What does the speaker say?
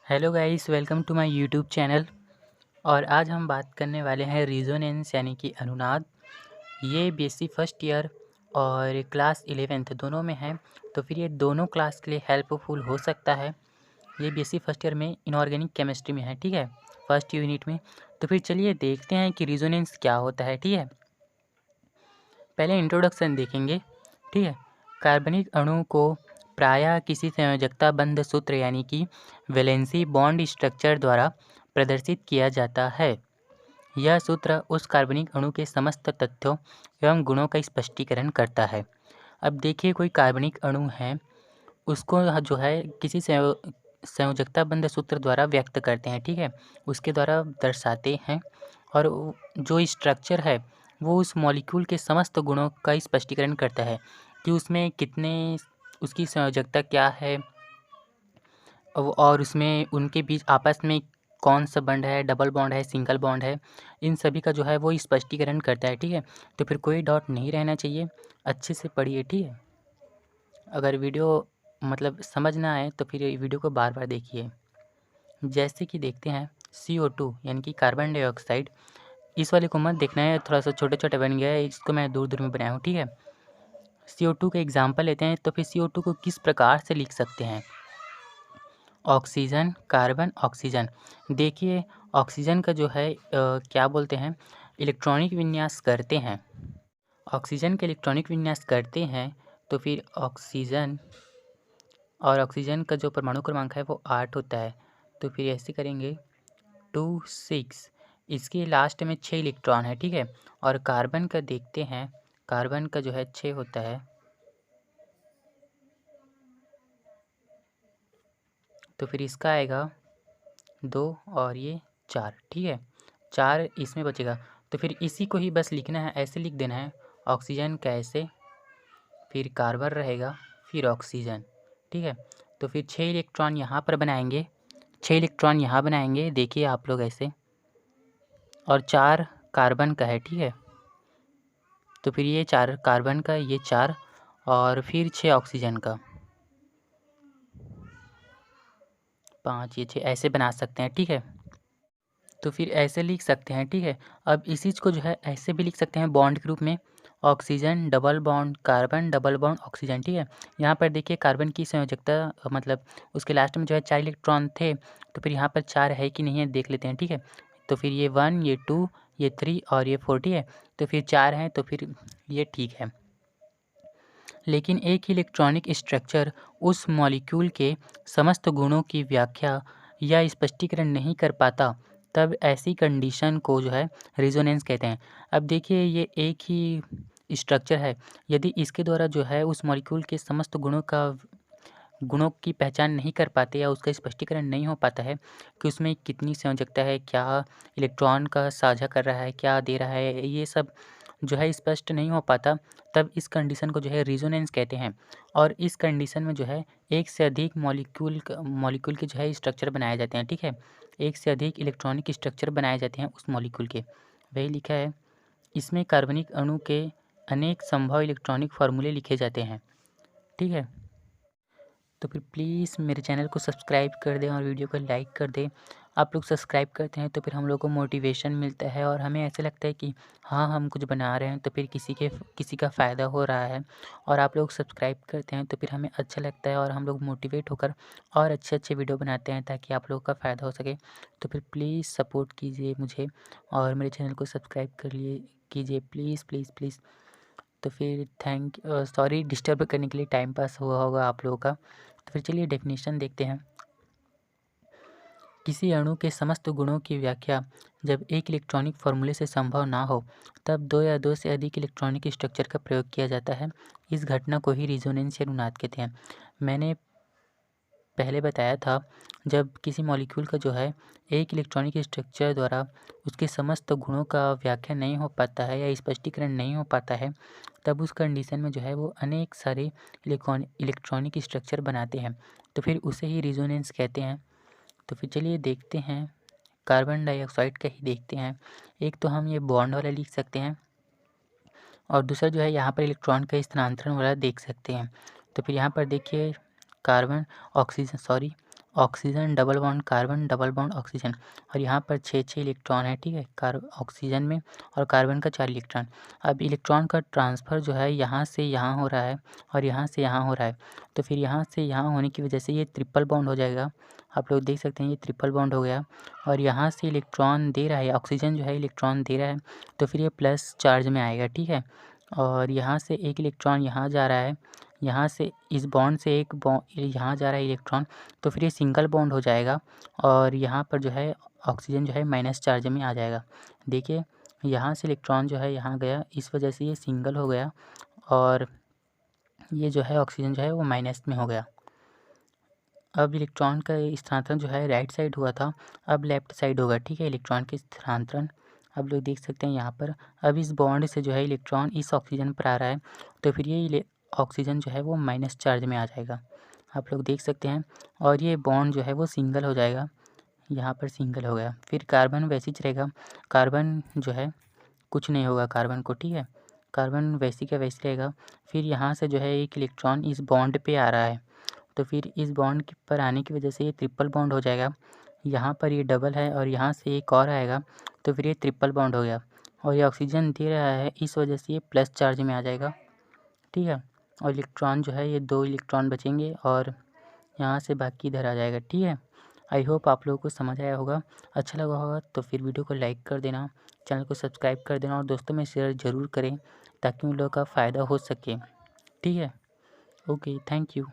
Hello guys, welcome to my YouTube channel. और आज हम बात करने वाले हैं रिजोनेंस यानी कि अनुनाद। ये बीएससी फर्स्ट ईयर और क्लास 11th दोनों में है, तो फिर ये दोनों क्लास के लिए हेल्पफुल हो सकता है। ये बीएससी फर्स्ट ईयर में इनऑर्गेनिक केमिस्ट्री में है, ठीक है, फर्स्ट यूनिट में। तो फिर चलिए देखते हैं कि रिजोनेंस क्या होता है, ठीक है। पहले इंट्रोडक्शन देखेंगे, ठीक है। कार्बनिक अणु को प्रायः किसी संयोजकता बंध सूत्र यानी कि वैलेंसी बॉन्ड स्ट्रक्चर द्वारा प्रदर्शित किया जाता है। यह सूत्र उस कार्बनिक अणु के समस्त तथ्यों एवं गुणों का स्पष्टीकरण करता है। अब देखिए, कोई कार्बनिक अणु है, उसको जो है किसी संयोजकता बंध सूत्र द्वारा व्यक्त करते हैं, ठीक है, उसके द्वारा दर्शाते हैं। और जो स्ट्रक्चर है वो उस मॉलिक्यूल के समस्त गुणों का स्पष्टीकरण करता है कि उसमें कितने, उसकी संयोजकता क्या है और उसमें उनके बीच आपस में कौन सा बॉन्ड है, डबल बॉन्ड है, सिंगल बॉन्ड है, इन सभी का जो है वो स्पष्टीकरण करता है, ठीक है। तो फिर कोई डाउट नहीं रहना चाहिए, अच्छे से पढ़िए, ठीक है। अगर वीडियो मतलब समझ ना आए तो फिर वीडियो को बार बार देखिए। जैसे कि देखते हैं CO2 यानी कि कार्बन डाइऑक्साइड। इस वाले को मत देखना है, थोड़ा सा छोटे छोटे बन गया है, इसको मैं दूर दूर में बनाया हूँ, ठीक है। CO2 का एग्जाम्पल लेते हैं, तो फिर CO2 को किस प्रकार से लिख सकते हैं? Oxygen, carbon, oxygen. देखिए, ऑक्सीजन का जो है क्या बोलते हैं, इलेक्ट्रॉनिक विन्यास करते हैं। ऑक्सीजन का इलेक्ट्रॉनिक विन्यास करते हैं, तो फिर ऑक्सीजन और ऑक्सीजन का जो परमाणु क्रमांक है वो 8 होता है। तो फिर ऐसे करेंगे 2 6, इसके लास्ट में 6 इलेक्ट्रॉन है, ठीक है। और कार्बन का देखते हैं, कार्बन का जो है 6 होता है, तो फिर इसका आएगा 2 और ये 4, ठीक है, 4 इसमें बचेगा। तो फिर इसी को ही बस लिखना है, ऐसे लिख देना है, ऑक्सीजन का ऐसे, फिर कार्बन रहेगा, फिर ऑक्सीजन, ठीक है। तो फिर 6 इलेक्ट्रॉन यहाँ पर बनाएंगे, 6 इलेक्ट्रॉन यहाँ बनाएंगे, देखिए आप लोग ऐसे, और 4 कार्बन का है, ठीक है। तो फिर ये 4 कार्बन का, ये 4 और फिर 6 ऑक्सीजन का, 5 ये 6, ऐसे बना सकते हैं, ठीक है। तो फिर ऐसे लिख सकते हैं, ठीक है। अब इसी को जो है ऐसे भी लिख सकते हैं बॉन्ड के रूप में, oxygen double bond carbon double bond oxygen, ठीक है। यहाँ पर देखिए कार्बन की संयोजकता मतलब उसके लास्ट में जो है 4 इलेक्ट्रॉन थे, तो फिर यहाँ पर 4 है कि नहीं है देख लेते हैं, ठीक है। तो फिर ये 1, ये 2, ये 3 और ये 4, ठीक है। तो फिर 4 हैं, तो फिर ये ठीक है। लेकिन एक ही इलेक्ट्रॉनिक स्ट्रक्चर उस मॉलिक्यूल के समस्त गुणों की व्याख्या या स्पष्टीकरण नहीं कर पाता, तब ऐसी कंडीशन को जो है रिजोनेंस कहते हैं। अब देखिए, ये एक ही स्ट्रक्चर है, यदि इसके द्वारा जो है उस मॉलिक्यूल के समस्त गुणों की पहचान नहीं कर पाते या उसका स्पष्टीकरण नहीं हो पाता है कि उसमें कितनी संयोजकता है, क्या इलेक्ट्रॉन का साझा कर रहा है, क्या दे रहा है, ये सब जो है स्पष्ट नहीं हो पाता, तब इस कंडीशन को जो है रिजोनेंस कहते हैं। और इस कंडीशन में जो है एक से अधिक मॉलिक्यूल के जो है स्ट्रक्चर बनाए जाते हैं, ठीक है। एक से अधिक इलेक्ट्रॉनिक स्ट्रक्चर बनाए जाते हैं उस मॉलिक्यूल के, वही लिखा है। इसमें कार्बनिक अणु के अनेक संभव इलेक्ट्रॉनिक फार्मूले लिखे जाते हैं, ठीक है। तो फिर प्लीज़ मेरे चैनल को सब्सक्राइब कर दें और वीडियो को लाइक कर दें। आप लोग सब्सक्राइब करते हैं तो फिर हम लोग को मोटिवेशन मिलता है और हमें ऐसा लगता है कि हाँ, हम कुछ बना रहे हैं तो फिर किसी का फ़ायदा हो रहा है। और आप लोग सब्सक्राइब करते हैं तो फिर हमें अच्छा लगता है और हम लोग मोटिवेट होकर और अच्छे वीडियो बनाते हैं ताकि आप लोगों का फ़ायदा हो सके। तो फिर प्लीज़ सपोर्ट कीजिए मुझे और मेरे चैनल को सब्सक्राइब कीजिए प्लीज़ प्लीज़ प्लीज़। तो फिर सॉरी डिस्टर्ब करने के लिए, टाइम पास हुआ होगा आप लोगों का। तो फिर चलिए डेफिनेशन देखते हैं। किसी अणु के समस्त गुणों की व्याख्या जब एक इलेक्ट्रॉनिक फार्मूले से संभव ना हो, तब 2 या 2 से अधिक इलेक्ट्रॉनिक स्ट्रक्चर का प्रयोग किया जाता है। इस घटना को ही रिजोनेंस या अनुनाद कहते हैं। मैंने पहले बताया था, जब किसी मॉलिक्यूल का जो है एक इलेक्ट्रॉनिक स्ट्रक्चर द्वारा उसके समस्त गुणों का व्याख्या नहीं हो पाता है या स्पष्टीकरण नहीं हो पाता है, तब उस कंडीशन में जो है वो अनेक सारे इलेक्ट्रॉनिक स्ट्रक्चर बनाते हैं, तो फिर उसे ही रिजोनेंस कहते हैं। तो फिर चलिए देखते हैं, कार्बन डाइऑक्साइड का ही देखते हैं। एक तो हम ये बॉन्ड वाला लिख सकते हैं और दूसरा जो है यहाँ पर इलेक्ट्रॉन का स्थानांतरण वाला देख सकते हैं। तो फिर यहाँ पर देखिए carbon oxygen oxygen double bond carbon double bond oxygen, और यहाँ पर 6 इलेक्ट्रॉन है, ठीक है, ऑक्सीजन में, और कार्बन का 4 इलेक्ट्रॉन। अब इलेक्ट्रॉन का ट्रांसफ़र जो है यहाँ से यहाँ हो रहा है और यहाँ से यहाँ हो रहा है, तो फिर यहाँ से यहाँ होने की वजह से ये ट्रिपल बॉन्ड हो जाएगा। आप लोग देख सकते हैं ये ट्रिपल बॉन्ड हो गया, और यहाँ से इलेक्ट्रॉन दे रहा है, ऑक्सीजन जो है इलेक्ट्रॉन दे रहा है, तो फिर ये प्लस चार्ज में आएगा, ठीक है। और यहाँ से एक इलेक्ट्रॉन यहाँ जा रहा है, यहाँ से इस बॉन्ड से एक यहाँ जा रहा है इलेक्ट्रॉन, तो फिर ये सिंगल बॉन्ड हो जाएगा, और यहाँ पर जो है ऑक्सीजन जो है माइनस चार्ज में आ जाएगा। देखिए यहाँ से इलेक्ट्रॉन जो है यहाँ गया, इस वजह से ये सिंगल हो गया, और ये जो है ऑक्सीजन जो है वो माइनस में हो गया। अब इलेक्ट्रॉन का स्थानांतरण जो है राइट साइड हुआ था, अब लेफ्ट साइड होगा, ठीक है। इलेक्ट्रॉन के स्थानांतरण आप लोग देख सकते हैं यहाँ पर। अब इस बॉन्ड से जो है इलेक्ट्रॉन इस ऑक्सीजन पर आ रहा है, तो फिर ये ऑक्सीजन जो है वो माइनस चार्ज में आ जाएगा, आप लोग देख सकते हैं। और ये बॉन्ड जो है वो सिंगल हो जाएगा, यहाँ पर सिंगल हो गया। फिर कार्बन वैसे ही रहेगा, कार्बन जो है कुछ नहीं होगा कार्बन को, ठीक है, कार्बन वैसी का वैसे रहेगा। फिर यहाँ से जो है एक इलेक्ट्रॉन इस बॉन्ड पे आ रहा है, तो फिर इस बॉन्ड पर आने की वजह से ये ट्रिपल बॉन्ड हो जाएगा। यहाँ पर ये डबल है और यहाँ से एक और आएगा, तो फिर ये ट्रिपल बॉन्ड हो गया, और ये ऑक्सीजन दे रहा है, इस वजह से ये प्लस चार्ज में आ जाएगा, ठीक है। और इलेक्ट्रॉन जो है ये 2 इलेक्ट्रॉन बचेंगे, और यहाँ से बाकी इधर आ जाएगा, ठीक है। आई होप आप लोगों को समझ आया होगा। अच्छा लगा होगा तो फिर वीडियो को लाइक कर देना, चैनल को सब्सक्राइब कर देना, और दोस्तों में शेयर ज़रूर करें ताकि उन लोगों का फ़ायदा हो सके, ठीक है। Okay, thank you.